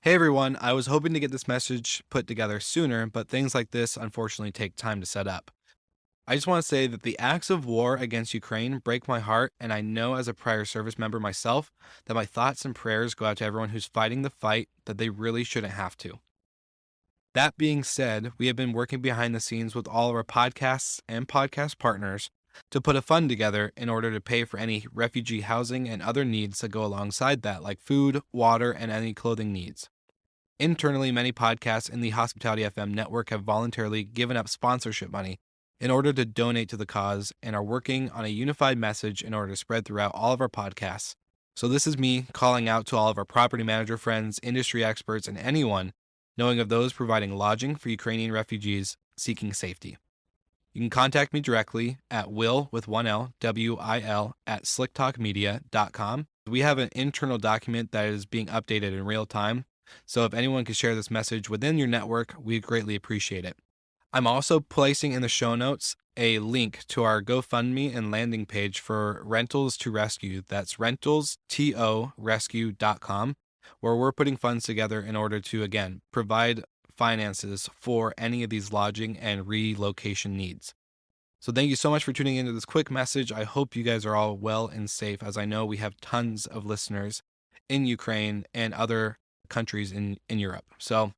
Hey everyone, I was hoping to get this message put together sooner, but things like this unfortunately take time to set up. I just want to say that the acts of war against Ukraine break my heart, and I know as a prior service member myself that my thoughts and prayers go out to everyone who's fighting the fight that they really shouldn't have to. That being said, we have been working behind the scenes with all of our podcasts and podcast partners to put a fund together in order to pay for any refugee housing and other needs that go alongside that, like food, water, and any clothing needs. Internally, many podcasts in the Hospitality FM network have voluntarily given up sponsorship money in order to donate to the cause and are working on a unified message in order to spread throughout all of our podcasts. So this is me calling out to all of our property manager friends, industry experts, and anyone knowing of those providing lodging for Ukrainian refugees seeking safety. You can contact me directly at will with one L, W-I-L, at slicktalkmedia.com. We have an internal document that is being updated in real time. So if anyone could share this message within your network, we'd greatly appreciate it. I'm also placing in the show notes a link to our GoFundMe and landing page for Rentals to Rescue. That's rentalstorescue.com, where we're putting funds together in order to, again, provide finances for any of these lodging and relocation needs. So thank you so much for tuning into this quick message. I hope you guys are all well and safe, as I know we have tons of listeners in Ukraine and other countries in Europe. So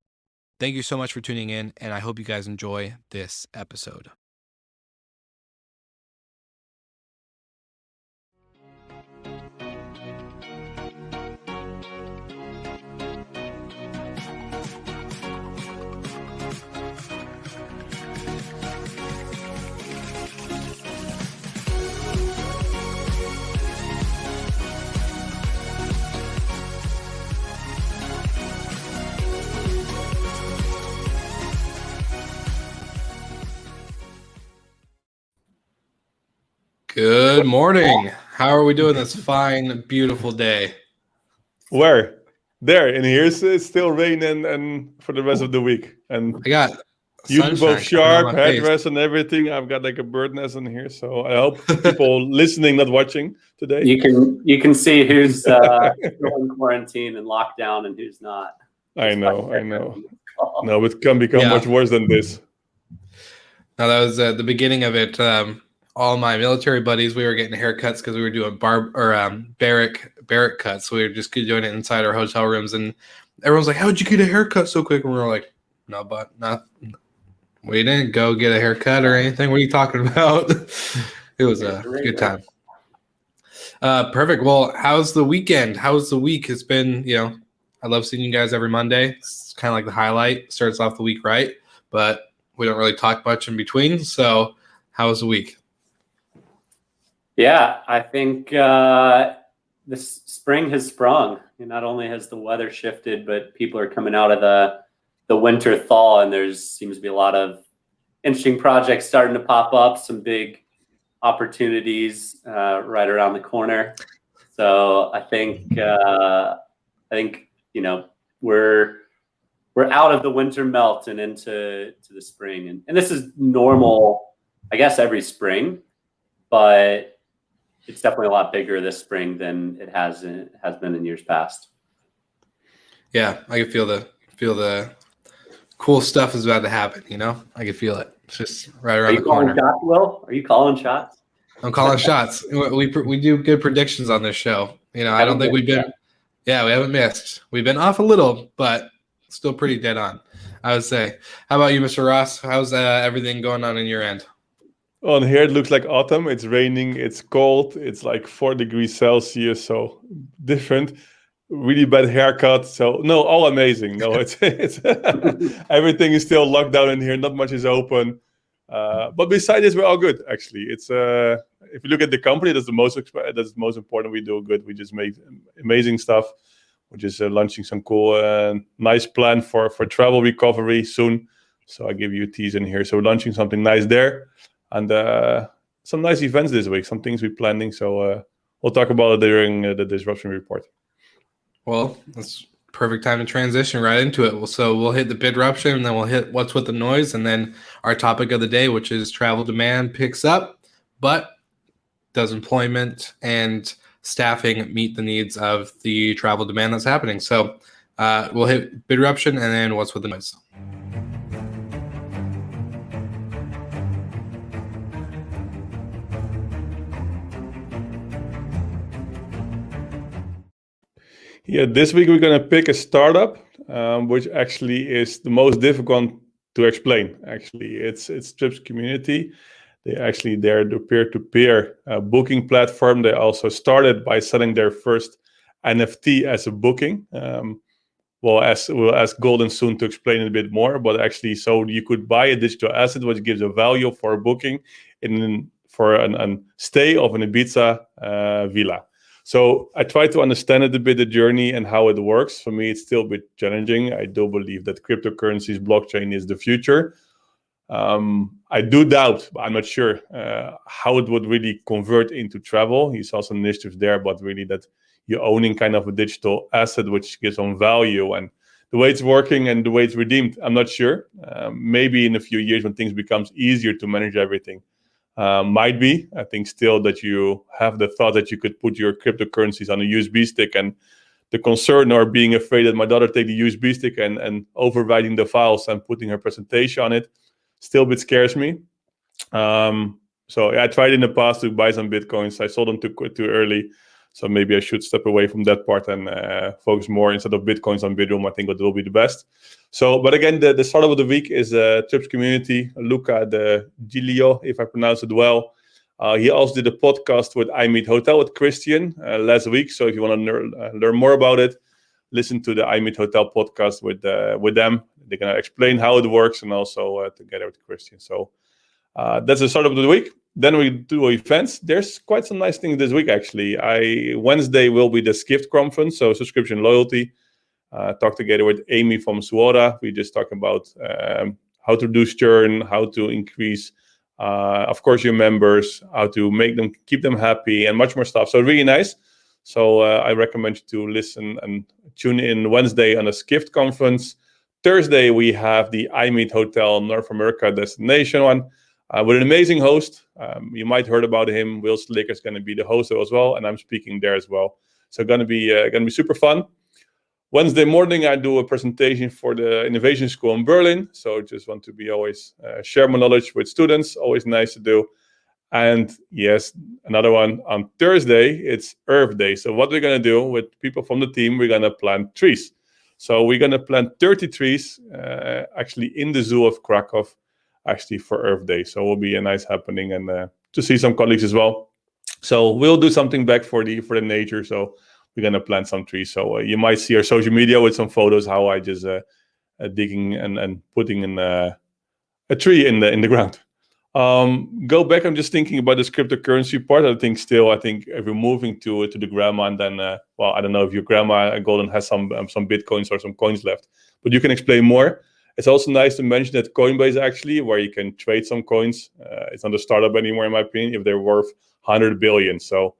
thank you so much for tuning in, and I hope you guys enjoy this episode. Good morning. How are we doing this fine, beautiful day? Where? There. And here's it's still rain and for the rest of the week. And I got you sunshine both sharp, coming on my face. headdress and everything. I've got like a bird nest in here. So I hope people listening, not watching today. You can see who's still in quarantine and lockdown and who's not. I know. No, it can become much worse than this. Now that was the beginning of it. All my military buddies, we were getting haircuts because we were doing barrack cuts. So we were just doing it inside our hotel rooms, and everyone's like, "How'd you get a haircut so quick?" And we were like, "No, but we didn't go get a haircut or anything. What are you talking about?" It was a good time. Perfect. Well, how's the weekend? How's the week? It's been, I love seeing you guys every Monday. It's kind of like the highlight. Starts off the week right, but we don't really talk much in between. So how was the week? Yeah, I think this spring has sprung. Not only has the weather shifted, but people are coming out of the winter thaw, and there seems to be a lot of interesting projects starting to pop up, some big opportunities right around the corner. So I think we're out of the winter melt and into the spring, and this is normal, I guess, every spring, but it's definitely a lot bigger this spring than it has been in years past. Yeah, I can feel the cool stuff is about to happen. I can feel it. It's just right around the corner. Shots, Will? Are you calling shots? I'm calling shots. We do good predictions on this show. I don't think we've been. Yeah, we haven't missed. We've been off a little, but still pretty dead on, I would say. How about you, Mr. Ross? How's everything going on in your end? On here, it looks like autumn. It's raining. It's cold. It's like 4 degrees Celsius. So different. Really bad haircut. So no, all amazing. No, it's everything is still locked down in here. Not much is open. But besides this, we're all good. Actually, it's if you look at the company, that's the most important. We do good. We just make amazing stuff. We're just launching some cool, nice plan for travel recovery soon. So I give you a tease in here. So we're launching something nice there, and some nice events this week. Some things we're planning. So we'll talk about it during the disruption report. Well, that's perfect time to transition right into it. So we'll hit the bidruption, and then we'll hit what's with the noise, and then our topic of the day, which is travel demand picks up, but does employment and staffing meet the needs of the travel demand that's happening? So We'll hit bid eruption and then what's with the noise. Yeah, this week we're going to pick a startup, which actually is the most difficult to explain. Actually, it's Trips Community. They're the peer-to-peer booking platform. They also started by selling their first NFT as a booking. We'll ask Golden soon to explain it a bit more. But actually, so you could buy a digital asset, which gives a value for a booking for a stay of an Ibiza villa. So I try to understand it a bit, the journey and how it works. For me, it's still a bit challenging. I do believe that cryptocurrencies, blockchain is the future. I do doubt, but I'm not sure how it would really convert into travel. He saw some initiatives there, but really that you're owning kind of a digital asset which gives some value, and the way it's working and the way it's redeemed, I'm not sure. Maybe in a few years when things becomes easier to manage everything. Might be. I think still that you have the thought that you could put your cryptocurrencies on a USB stick, and the concern or being afraid that my daughter take the USB stick and overwriting the files and putting her presentation on it still a bit scares me. So I tried in the past to buy some Bitcoins. I sold them too early. So maybe I should step away from that part and focus more instead of Bitcoins on Bidroom. I think that will be the best. So, but again, the startup of the week is Trips Community. Luca de Giglio, if I pronounce it well. He also did a podcast with I Meet Hotel with Christian last week. So if you want to learn more about it, listen to the I Meet Hotel podcast with them. They're going to explain how it works and also together with Christian. So that's the startup of the week. Then we do events. There's quite some nice things this week, actually. Wednesday will be the Skift conference, so subscription loyalty. Talk together with Amy from Suora. We just talk about how to reduce churn, how to increase, of course, your members, how to keep them happy, and much more stuff. So really nice. So I recommend you to listen and tune in Wednesday on the Skift conference. Thursday, we have the I Meet Hotel North America destination one. With an amazing host. You might heard about him. Will Slick is going to be the host as well, and I'm speaking there as well. So going to be super fun. Wednesday morning, I do a presentation for the Innovation School in Berlin. So just want to be always share my knowledge with students. Always nice to do. And yes, another one on Thursday. It's Earth Day. So what we're going to do with people from the team, we're going to plant trees. So we're going to plant 30 trees actually in the zoo of Krakow. Actually for Earth Day. So it will be a nice happening and to see some colleagues as well. So we'll do something back for the nature. So we're going to plant some trees. So you might see our social media with some photos how I just digging and putting in a tree in the ground. Go back. I'm just thinking about this cryptocurrency part. I think if we're moving to the grandma, and then I don't know if your grandma Golden has some Bitcoins or some coins left, but you can explain more. It's also nice to mention that Coinbase actually, where you can trade some coins, it's not a startup anymore in my opinion, if they're worth 100 billion. So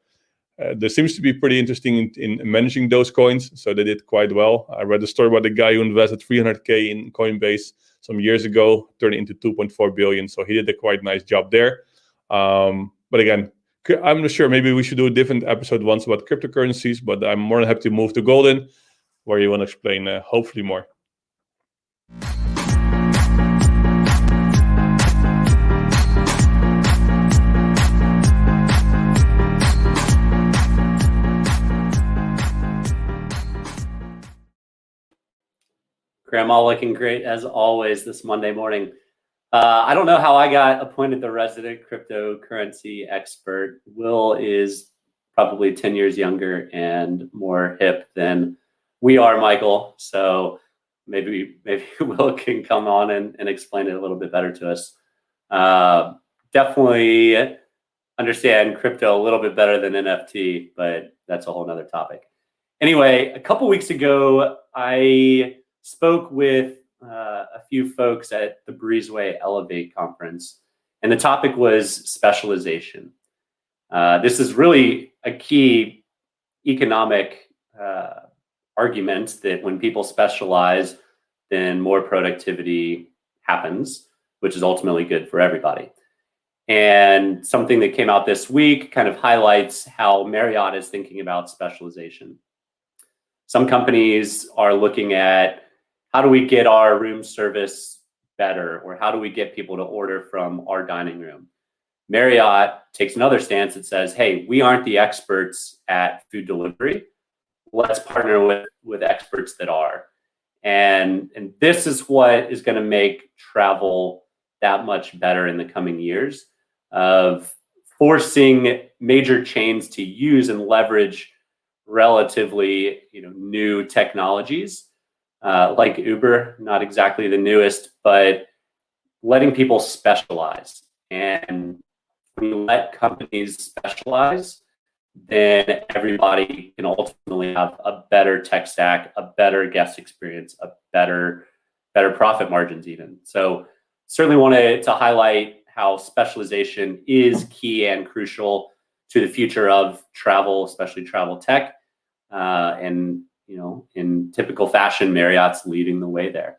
there seems to be pretty interesting in managing those coins. So they did quite well. I read a story about the guy who invested 300K in Coinbase some years ago, turned it into 2.4 billion. So he did a quite nice job there. But again, I'm not sure. Maybe we should do a different episode once about cryptocurrencies, but I'm more than happy to move to Golden, where you want to explain hopefully more. Grandma looking great as always this Monday morning. I don't know how I got appointed the resident cryptocurrency expert. Will is probably 10 years younger and more hip than we are, Michael. So maybe Will can come on and explain it a little bit better to us. Definitely understand crypto a little bit better than NFT, but that's a whole nother topic. Anyway, a couple weeks ago, I spoke with a few folks at the Breezeway Elevate conference, and the topic was specialization. This is really a key economic argument that when people specialize, then more productivity happens, which is ultimately good for everybody. And something that came out this week kind of highlights how Marriott is thinking about specialization. Some companies are looking at how do we get our room service better, or how do we get people to order from our dining room? Marriott takes another stance that says, hey, we aren't the experts at food delivery. Let's partner with experts that are. And this is what is going to make travel that much better in the coming years, of forcing major chains to use and leverage relatively new technologies, like Uber, not exactly the newest, but letting people specialize. And when you let companies specialize, then everybody can ultimately have a better tech stack, a better guest experience, a better profit margins even. So certainly wanted to highlight how specialization is key and crucial to the future of travel, especially travel tech. And in typical fashion, Marriott's leading the way there.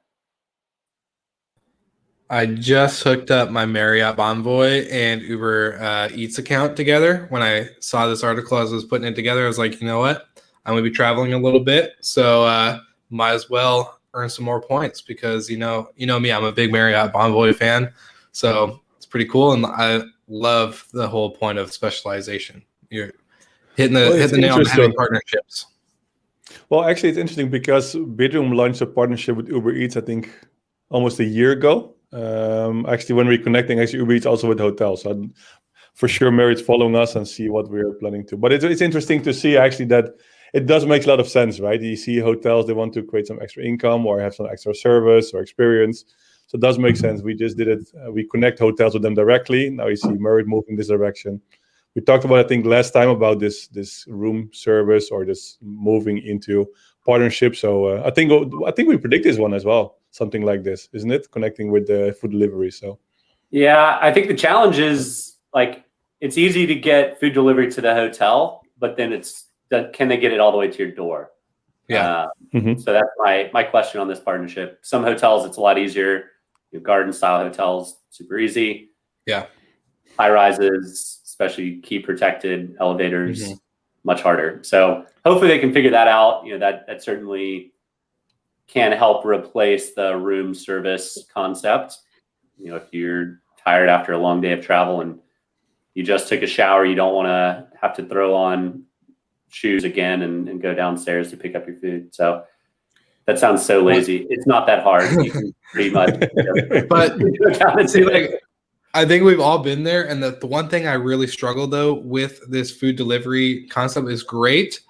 I just hooked up my Marriott Bonvoy and Uber Eats account together. When I saw this article as I was putting it together, I was like, you know what? I'm going to be traveling a little bit, so might as well earn some more points because, you know me, I'm a big Marriott Bonvoy fan. So it's pretty cool, and I love the whole point of specialization. You're hitting the nail on the head with partnerships. Well, actually, it's interesting because Bidroom launched a partnership with Uber Eats, I think, almost a year ago. Actually, when we're connecting, Uber Eats also with hotels. So for sure, Marriott's following us and see what we're planning to. But it's interesting to see actually that it does make a lot of sense, right? You see hotels, they want to create some extra income or have some extra service or experience. So it does make sense. We just did it. We connect hotels with them directly. Now you see Marriott moving this direction. We talked about, I think, last time about this room service or this moving into partnership. So I think we predict this one as well. Something like this, isn't it? Connecting with the food delivery. So yeah, I think the challenge is it's easy to get food delivery to the hotel, but then can they get it all the way to your door? Yeah. So that's my question on this partnership. Some hotels, it's a lot easier. Garden style hotels, super easy. Yeah. High rises, especially key protected elevators, much harder. So hopefully they can figure that out. That certainly can help replace the room service concept. If you're tired after a long day of travel and you just took a shower, you don't want to have to throw on shoes again and go downstairs to pick up your food. So that sounds so lazy. It's not that hard. You can pretty much. But see, I think we've all been there. And the one thing I really struggle though with this food delivery concept is great.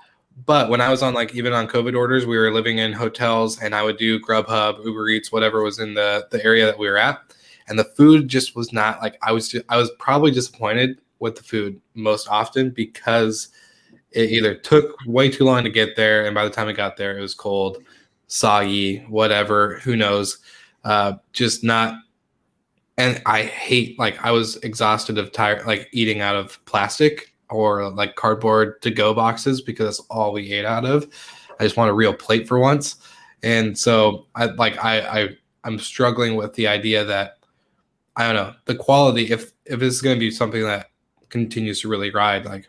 But when I was on even on COVID orders, we were living in hotels and I would do Grubhub, Uber Eats, whatever was in the area that we were at. And the food just was not I was probably disappointed with the food most often because it either took way too long to get there. And by the time it got there, it was cold, soggy, whatever, who knows, just not. And I hate, I was exhausted of eating out of plastic or cardboard to-go boxes because that's all we ate out of. I just want a real plate for once. And so I'm struggling with the idea that, I don't know, the quality, if it's going to be something that continues to really ride, I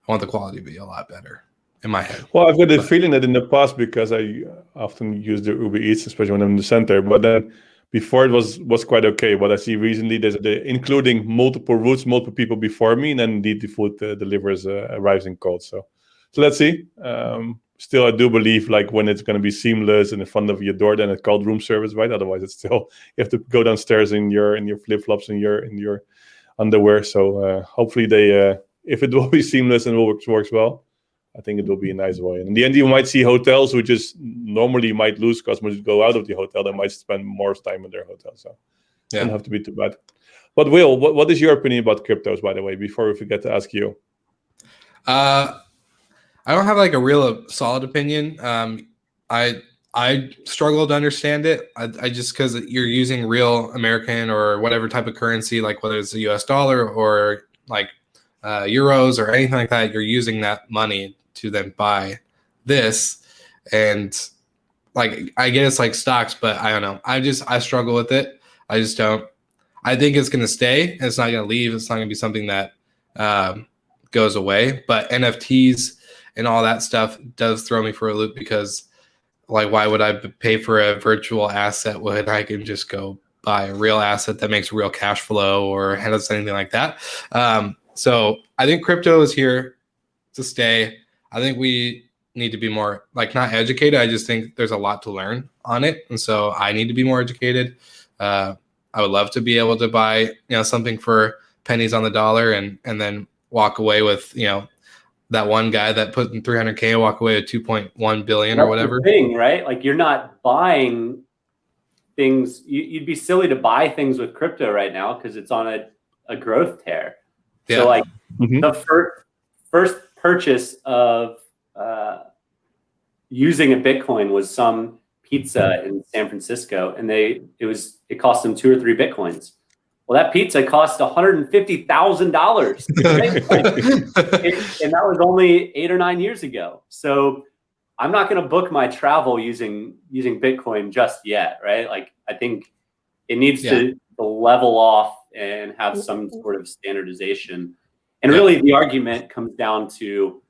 want the quality to be a lot better in my head. Well, I've got the feeling that in the past, because I often use the Uber Eats, especially when I'm in the center, but then before it was quite okay. What I see recently, there's including multiple routes, multiple people before me, and then indeed the food arrives in cold. So let's see. Still, I do believe when it's going to be seamless and in front of your door, then it's called room service, right? Otherwise, it's still you have to go downstairs in your flip flops and your underwear. So hopefully if it will be seamless and works well, I think it will be a nice way. And in the end, you might see hotels who just normally might lose customers who go out of the hotel. They might spend more time in their hotel. So it doesn't have to be too bad. But Will, what is your opinion about cryptos, by the way, before we forget to ask you? I don't have a real solid opinion. I struggle to understand it. I just because you're using real American or whatever type of currency, whether it's the US dollar or euros or anything like that, you're using that money to then buy this. And I guess stocks, but I don't know. I struggle with it. I just don't. I think it's going to stay. It's not going to leave. It's not going to be something that goes away. But NFTs and all that stuff does throw me for a loop, because like, why would I pay for a virtual asset when I can just go buy a real asset that makes real cash flow or has anything like that? So I think crypto is here to stay. I think we need to be more, like, not educated. I just think there's a lot to learn on it. And so I need to be more educated. I would love to be able to buy, something for pennies on the dollar and then walk away with, that one guy that put in 300K and walk away with 2.1 billion or whatever. That's the thing, right? Like, you're not buying things. You'd be silly to buy things with crypto right now because it's on a growth tear. Yeah. So like the first purchase of using a Bitcoin was some pizza in San Francisco, and it cost them 2 or 3 Bitcoins. Well, that pizza cost $150,000, and that was only 8 or 9 years ago. So I'm not going to book my travel using Bitcoin just yet, right? Like, I think it needs to level off and have some sort of standardization. And really, the argument comes down to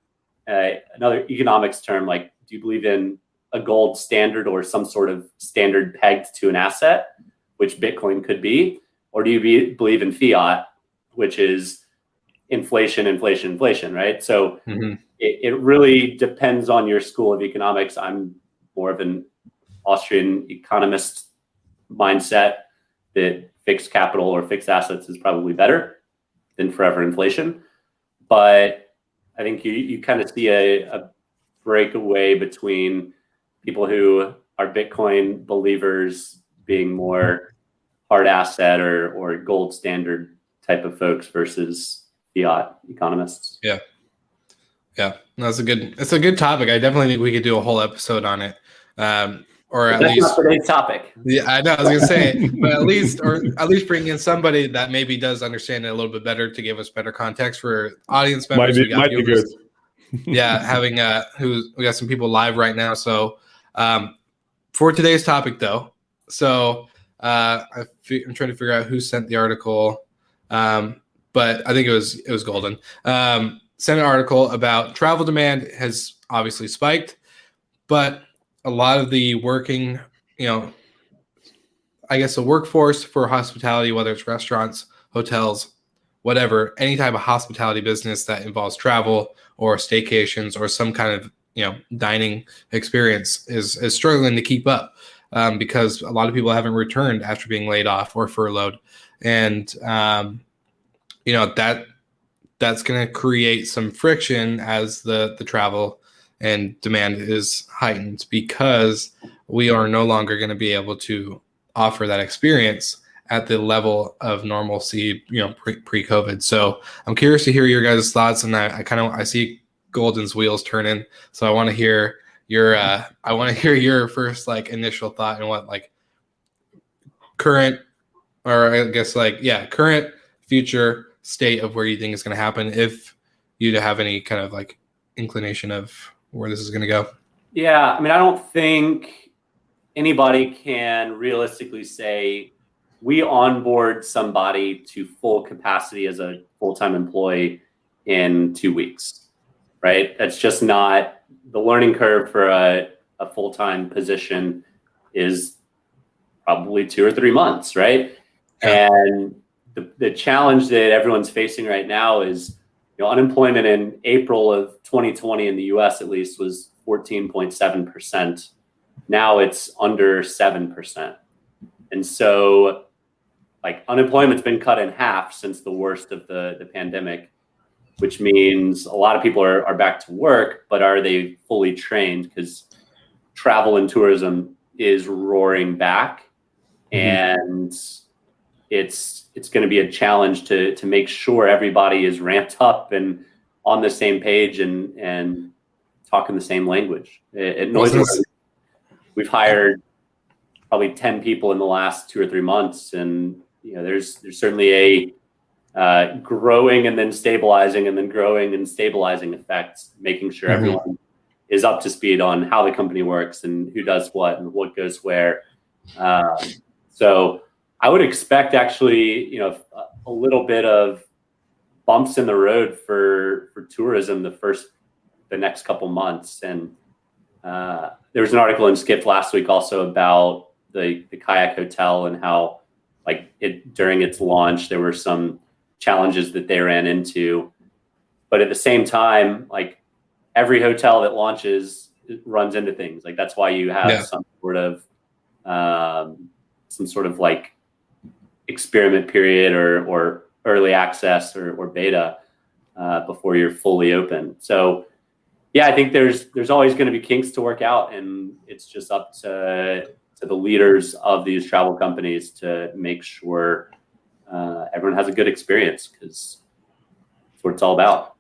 another economics term, like, do you believe in a gold standard or some sort of standard pegged to an asset, which Bitcoin could be? Or do you believe in fiat, which is inflation, right? So it really depends on your school of economics. I'm more of an Austrian economist mindset that fixed capital or fixed assets is probably better than forever inflation. But I think you kind of see a breakaway between people who are Bitcoin believers being more hard asset or gold standard type of folks versus fiat economists. Yeah. It's a good topic. I definitely think we could do a whole episode on it. Or at That's least not today's topic. Yeah, I know. I was gonna say, but at least bring in somebody that maybe does understand it a little bit better to give us better context for audience members. Might be good. Yeah, having we got some people live right now. So for today's topic, though, so I'm trying to figure out who sent the article, but I think it was Golden. Sent an article about travel demand has obviously spiked, but a lot of the working, I guess the workforce for hospitality, whether it's restaurants, hotels, whatever, any type of hospitality business that involves travel or staycations or some kind of, dining experience is struggling to keep up because a lot of people haven't returned after being laid off or furloughed. And, that's going to create some friction as the travel and demand is heightened because we are no longer going to be able to offer that experience at the level of normalcy, pre-COVID. So I'm curious to hear your guys' thoughts, and I see Golden's wheels turning. So I want to hear your first initial thought and what current, or I guess current, future state of where you think is going to happen, if you have any kind of inclination of where this is going to go. Yeah, I mean, I don't think anybody can realistically say we onboard somebody to full capacity as a full-time employee in 2 weeks, right? That's just not the learning curve for a full-time position is probably 2 or 3 months, right? Yeah. And the challenge that everyone's facing right now is, unemployment in April of 2020 in the US at least was 14.7%. Now it's under 7%. And so unemployment's been cut in half since the worst of the pandemic, which means a lot of people are back to work, but are they fully trained? Because travel and tourism is roaring back, and it's going to be a challenge to make sure everybody is ramped up and on the same page and talking the same language. At Noise, we've hired probably 10 people in the last 2 or 3 months, and there's certainly a growing and then stabilizing and then growing and stabilizing effect, making sure everyone is up to speed on how the company works and who does what and what goes where. So I would expect actually, a little bit of bumps in the road for tourism the first the next couple months. And there was an article in Skift last week also about the kayak hotel and how during its launch, there were some challenges that they ran into. But at the same time, every hotel that launches runs into things. That's why you have some sort of experiment period or early access or beta before you're fully open. So yeah, I think there's always going to be kinks to work out, and it's just up to the leaders of these travel companies to make sure everyone has a good experience, because that's what it's all about.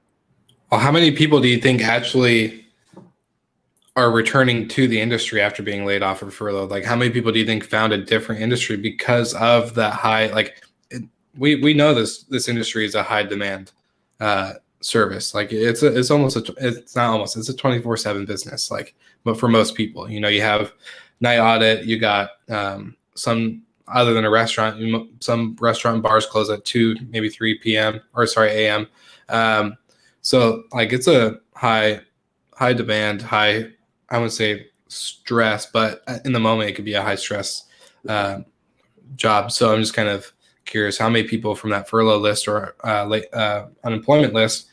Well, how many people do you think actually are returning to the industry after being laid off or furloughed? How many people do you think found a different industry because of that high? We know this industry is a high demand service. It's a 24/7 business. But for most people, you have night audit. You got some, other than a restaurant, some restaurant and bars close at 2, maybe 3 p.m. a.m. So it's a high demand, I wouldn't say stress, but in the moment it could be a high stress job. So I'm just kind of curious how many people from that furlough list or unemployment list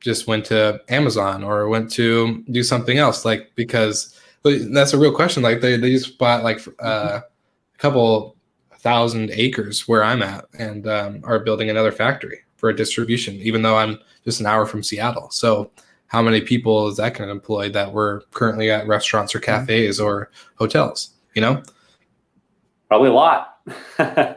just went to Amazon or went to do something else, because that's a real question. They just bought a couple 1,000 acres where I'm at and are building another factory for a distribution, even though I'm just an hour from Seattle. So how many people is that going to employ that were currently at restaurants or cafes or hotels? Probably a lot. I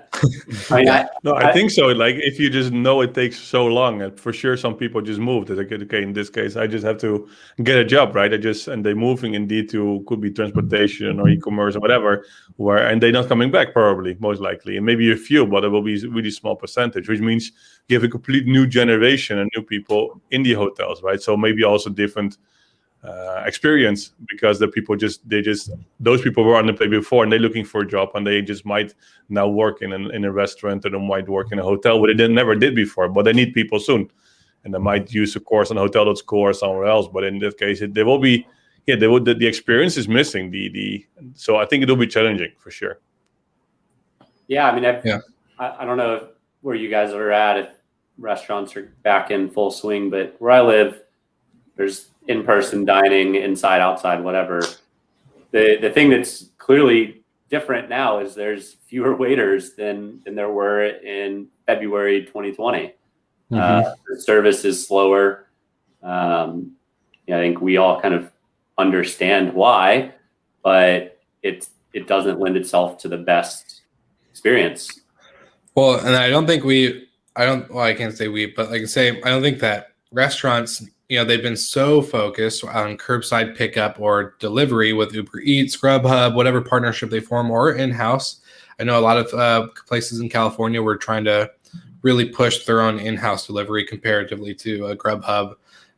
think so. If you just know it takes so long, for sure some people just moved. Okay, in this case, I just have to get a job, right? And they're moving indeed to, could be transportation or e-commerce or whatever, and they're not coming back probably, most likely. And maybe a few, but it will be a really small percentage, which means you have a complete new generation and new people in the hotels, right? So maybe also different experience, because the people those people were unemployed before and they're looking for a job, and they just might now work in a restaurant, or they might work in a hotel where they never did before, but they need people soon, and they might use a course on hotel.school or somewhere else. But in that case, there will be the experience is missing. So I think it will be challenging for sure. Yeah, I mean, I don't know where you guys are at, if restaurants are back in full swing, but where I live, there's in-person dining, inside, outside, whatever. The thing that's clearly different now is there's fewer waiters than there were in February 2020. The service is slower. I think we all kind of understand why, but it doesn't lend itself to the best experience. Well, and I can't say we, but I don't think that restaurants, they've been so focused on curbside pickup or delivery with Uber Eats, Grubhub, whatever partnership they form, or in-house. I know a lot of places in California were trying to really push their own in-house delivery comparatively to a Grubhub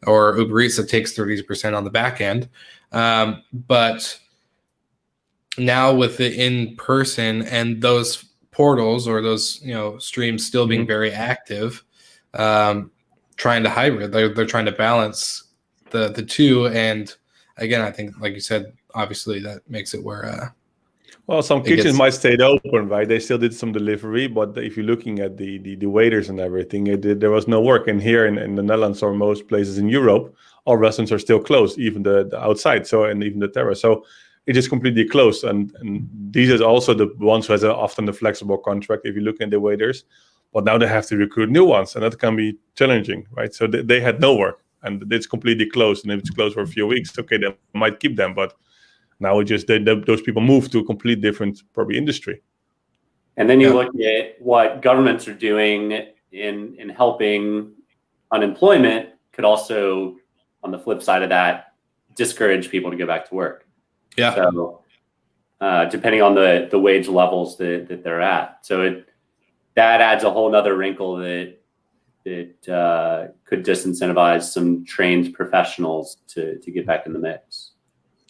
or Uber Eats that takes 30% on the back end. But now with the in-person and those portals or those streams still being very active, trying to hybrid, they're trying to balance the two. And again, I think, like you said, obviously that makes it where some kitchens might stay open, right? They still did some delivery, but if you're looking at the waiters and everything, there was no work. And here in the Netherlands or most places in Europe, all restaurants are still closed, even the outside, and even the terrace. So it is completely closed. And these are also the ones who has often the flexible contract, if you look at the waiters. But now they have to recruit new ones, and that can be challenging, right? So they had no work, and it's completely closed. And if it's closed for a few weeks, okay, they might keep them. But now those people move to a complete different, probably, industry. And then you look at what governments are doing in helping unemployment, could also, on the flip side of that, discourage people to go back to work. Yeah. So depending on the wage levels that they're at. So that adds a whole nother wrinkle that could disincentivize some trained professionals to get back in the mix.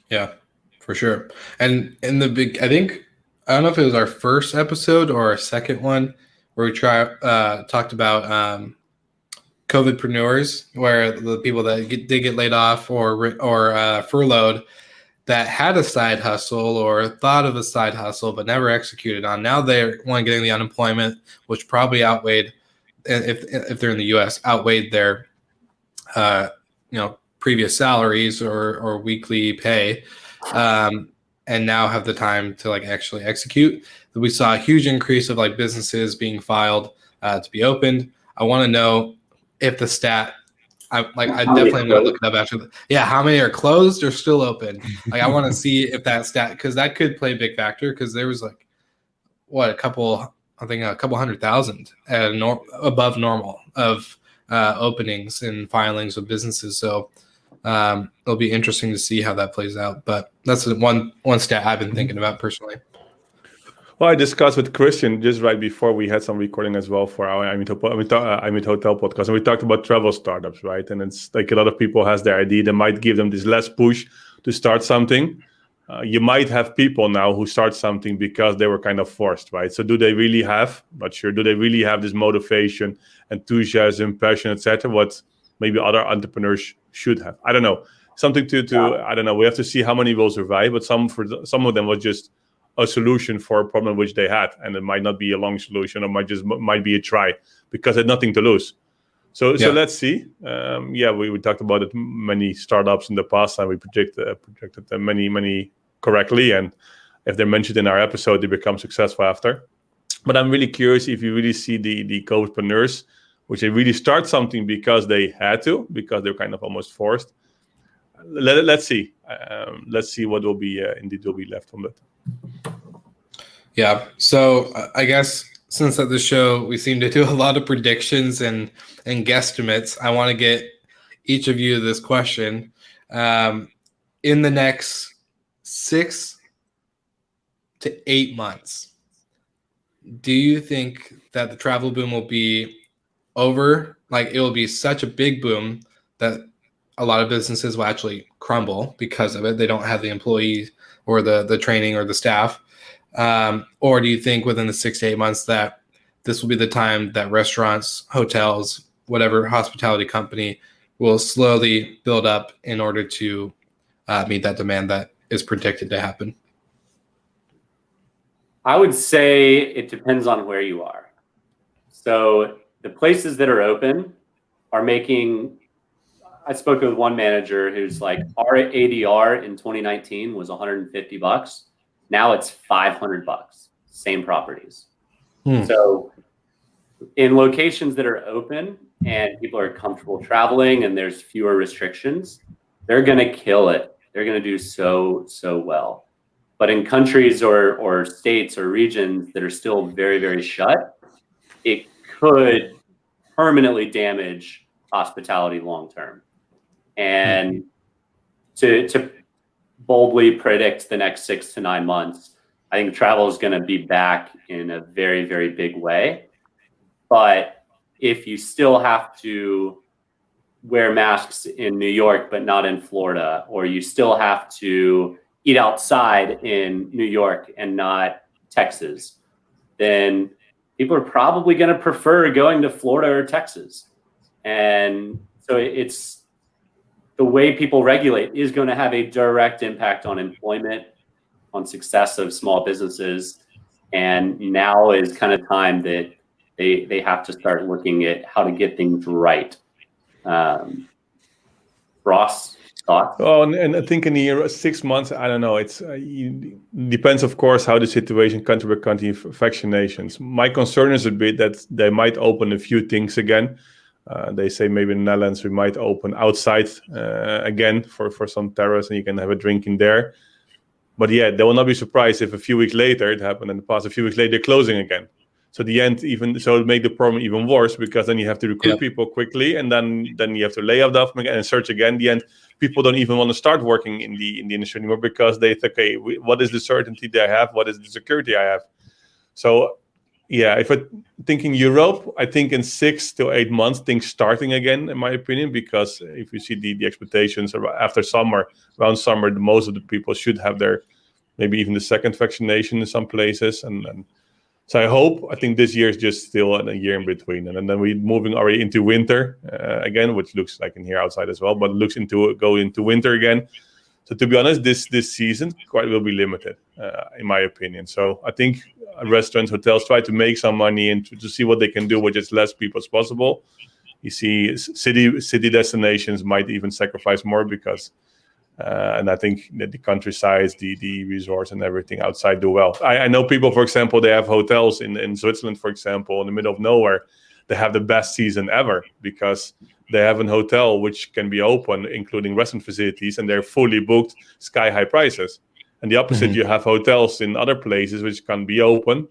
Yeah, for sure. And in the I don't know if it was our first episode or our second one where we talked about COVIDpreneurs, where the people that did get laid off or furloughed that had a side hustle or thought of a side hustle but never executed on. Now they're getting the unemployment, which probably outweighed, if they're in the U.S., outweighed their previous salaries or weekly pay, and now have the time to actually execute. We saw a huge increase of businesses being filed to be opened. I want to know if the stat. I definitely am going to look it up after. How many are closed or still open? I want to see if that stat, because that could play a big factor, because there was a couple 100,000 above normal of openings and filings of businesses. So it'll be interesting to see how that plays out. But that's one stat I've been thinking about personally. Well, I discussed with Christian just right before we had some recording as well for our I Meet Hotel podcast, and we talked about travel startups, right? And it's a lot of people has their idea. They might give them this less push to start something. You might have people now who start something because they were kind of forced, right? So do they really have, not sure, do they really have this motivation, enthusiasm, passion, etc.? What maybe other entrepreneurs should have? I don't know. Something I don't know. We have to see how many will survive, but some of them was just a solution for a problem which they had, and it might not be a long solution, or might be a try because they had nothing to lose. So let's see. We talked about it, many startups in the past, and we projected many correctly, and if they're mentioned in our episode, they become successful after. But I'm really curious if you really see the COVIDpreneurs, which they really start something because they had to, because they're kind of almost forced. Let's see. Let's see what will be left from that. Yeah. So I guess since at the show we seem to do a lot of predictions and guesstimates, I want to get each of you this question. In the next 6 to 8 months, do you think that the travel boom will be over? It will be such a big boom that a lot of businesses will actually crumble because of it. They don't have the employees or the training or the staff. Or do you think within the 6 to 8 months that this will be the time that restaurants, hotels, whatever hospitality company will slowly build up in order to meet that demand that is predicted to happen? I would say it depends on where you are. So the places that are open are making, I spoke with one manager who's like, our ADR in 2019 was $150. Now it's $500, same properties. So in locations that are open and people are comfortable traveling and there's fewer restrictions, they're going to kill it. They're going to do so well. But in countries or states or regions that are still very, very shut, it could permanently damage hospitality long term. And to boldly predict the next 6 to 9 months, I think travel is going to be back in a very, very big way. But if you still have to wear masks in New York but not in Florida, or you still have to eat outside in New York and not Texas, then people are probably going to prefer going to Florida or Texas. And so it's the way people regulate is going to have a direct impact on employment, on success of small businesses. And now is kind of time that they have to start looking at how to get things right. Ross, thoughts? Oh, and I think in the year 6 months, I don't know. It depends, of course, how the situation country by country vaccinations. My concern is a bit that they might open a few things again. They say maybe in the Netherlands we might open outside again for some terrace, and you can have a drink in there. But yeah, they will not be surprised if a few weeks later, it happened in the past, a few weeks later, they're closing again. So the end, it make the problem even worse, because then you have to recruit people quickly, and then you have to lay off them again and search again. The end, people don't even want to start working in the industry anymore, because they think, okay, what is the certainty that I have? What is the security I have? So yeah, if I'm thinking Europe, I think in 6 to 8 months, things starting again, in my opinion, because if you see the expectations after summer, around summer, most of the people should have their, maybe even the second vaccination in some places. And So I think this year is just still a year in between. And then we're moving already into winter again, which looks like in here outside as well, but it looks go into winter again. So to be honest, this season quite will be limited, in my opinion. So I think restaurants, hotels try to make some money and to see what they can do with as less people as possible. You see city destinations might even sacrifice more because and I think that the countryside, the resorts and everything outside do well. I know people, for example, they have hotels in Switzerland, for example, in the middle of nowhere. They have the best season ever because they have a hotel which can be open, including restaurant facilities, and they're fully booked, sky-high prices. And the opposite, you have hotels in other places which can be open,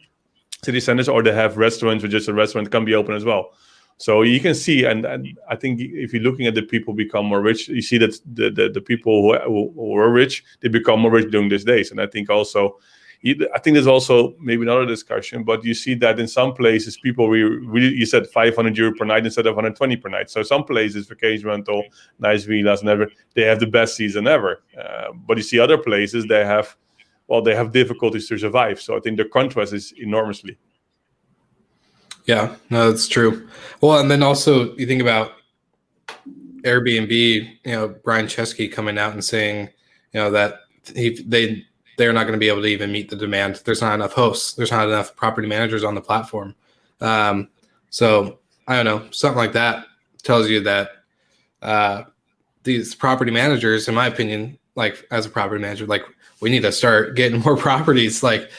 city centers, or they have restaurants which just a restaurant can be open as well. So you can see, and I think if you're looking at the people become more rich, you see that the people who were rich, they become more rich during these days. And I think also, there's also maybe another discussion, but you see that in some places, people really you said 500 euro per night instead of 120 per night. So some places, vacation rental, nice villas, and they have the best season ever. But you see other places, they have difficulties to survive. So I think the contrast is enormously. Yeah, no, that's true. Well, and then also you think about Airbnb, Brian Chesky coming out and saying, that they're not going to be able to even meet the demand. There's not enough hosts. There's not enough property managers on the platform. So I don't know, something like that tells you that these property managers, in my opinion, like as a property manager, like we need to start getting more properties like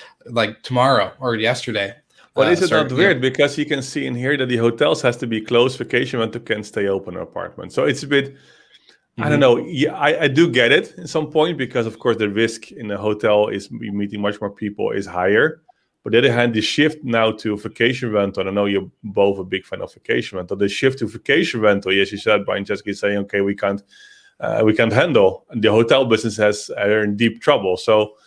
tomorrow or yesterday. But is it not weird? Because you can see in here that the hotels has to be closed, vacation rental can stay open, apartment. So it's a bit, I don't know. Yeah, I do get it at some point because, of course, the risk in a hotel is meeting much more people is higher. But on the other hand, the shift now to vacation rental, I know you're both a big fan of vacation rental. The shift to vacation rental, yes, you said, Brian Chesky is saying, okay, we can't handle. And the hotel business are in deep trouble. So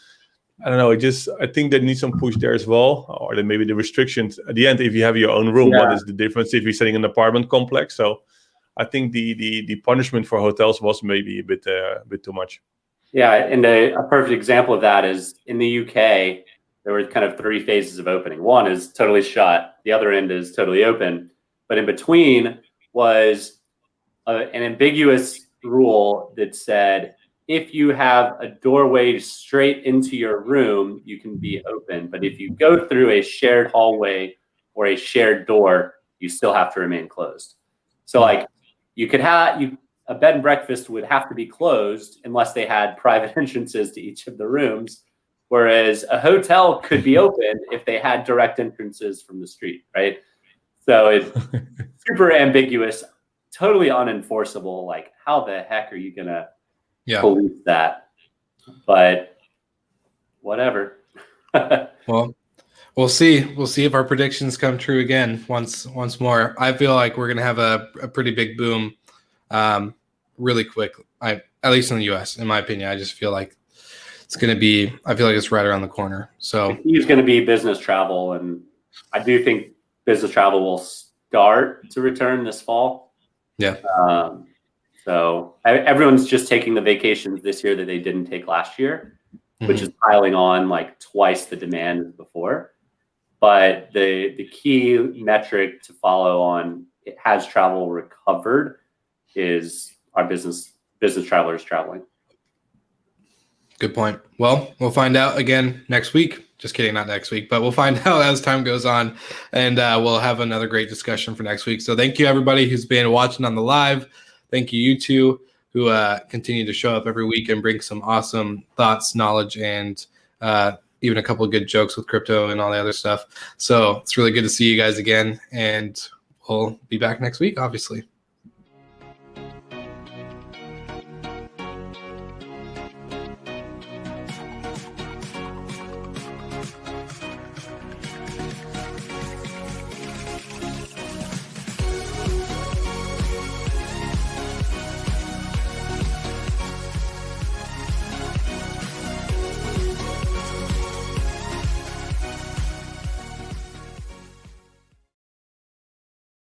I don't know. I think there needs some push there as well, or then maybe the restrictions at the end. If you have your own room, what is the difference if you're setting an apartment complex? So I think the punishment for hotels was maybe a bit too much. Yeah, and a perfect example of that is in the UK. There were kind of 3 phases of opening. One is totally shut. The other end is totally open. But in between was an ambiguous rule that said, if you have a doorway straight into your room, you can be open. But if you go through a shared hallway or a shared door, you still have to remain closed. So like you could have a bed and breakfast would have to be closed unless they had private entrances to each of the rooms. Whereas a hotel could be open if they had direct entrances from the street, right? So it's super ambiguous, totally unenforceable. Like, how the heck are you going to police that? But whatever. Well, we'll see. We'll see if our predictions come true again once more. I feel like we're going to have a pretty big boom really quick, at least in the U.S., in my opinion. I just feel like it's going to be, I feel like it's right around the corner. So he's going to be business travel. And I do think business travel will start to return this fall. Yeah. So everyone's just taking the vacations this year that they didn't take last year, which is piling on like twice the demand as before. But the key metric to follow on, has travel recovered, is our business travelers traveling. Good point. Well, we'll find out again next week. Just kidding, not next week, but we'll find out as time goes on, and we'll have another great discussion for next week. So thank you, everybody who's been watching on the live. Thank you two who continue to show up every week and bring some awesome thoughts, knowledge, and even a couple of good jokes with crypto and all the other stuff. So it's really good to see you guys again, and we'll be back next week, obviously.